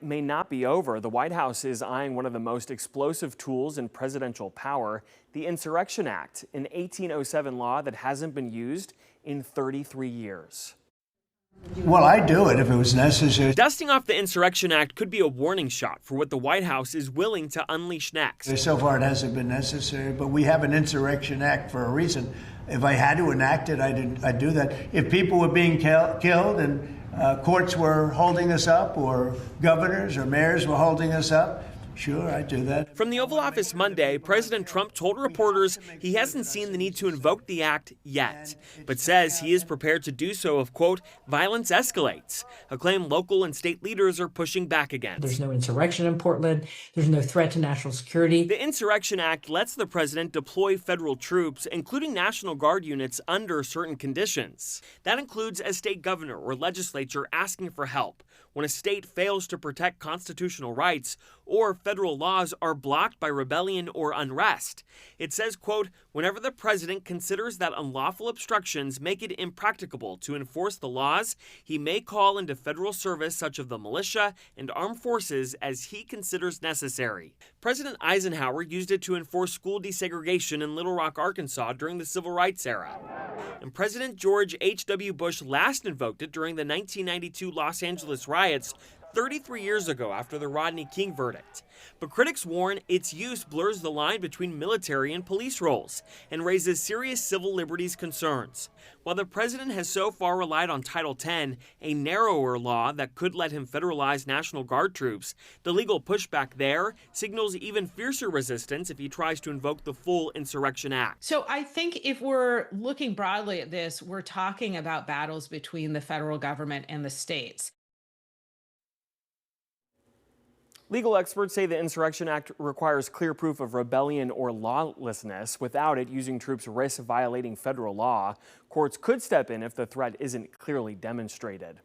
May not be over. The White House is eyeing one of the most explosive tools in presidential power, the Insurrection Act, an 1807 law that hasn't been used in 33 years. Well, I'd do it if it was necessary. Dusting off the Insurrection Act could be a warning shot for what the White House is willing to unleash next. So far, it hasn't been necessary, but we have an Insurrection Act for a reason. If I had to enact it, I'd do that. If people were being killed and courts were holding us up, or governors or mayors were holding us up, sure, I'd do that. From the Oval Office Monday, President Trump told reporters he hasn't seen the need to invoke the act yet, but says he is prepared to do so if, quote, violence escalates, a claim local and state leaders are pushing back against. There's no insurrection in Portland. There's no threat to national security. The Insurrection Act lets the president deploy federal troops, including National Guard units, under certain conditions. That includes a state governor or legislature asking for help when a state fails to protect constitutional rights or federal laws are blocked by rebellion or unrest. It says, quote, whenever the president considers that unlawful obstructions make it impracticable to enforce the laws, he may call into federal service such of the militia and armed forces as he considers necessary. President Eisenhower used it to enforce school desegregation in Little Rock, Arkansas during the Civil Rights era. And President George H.W. Bush last invoked it during the 1992 Los Angeles riots 33 years ago after the Rodney King verdict. But critics warn its use blurs the line between military and police roles and raises serious civil liberties concerns. While the president has so far relied on Title X, a narrower law that could let him federalize National Guard troops, the legal pushback there signals even fiercer resistance if he tries to invoke the full Insurrection Act. So I think if we're looking broadly at this, we're talking about battles between the federal government and the states. Legal experts say the Insurrection Act requires clear proof of rebellion or lawlessness. Without it, using troops risks violating federal law. Courts could step in if the threat isn't clearly demonstrated.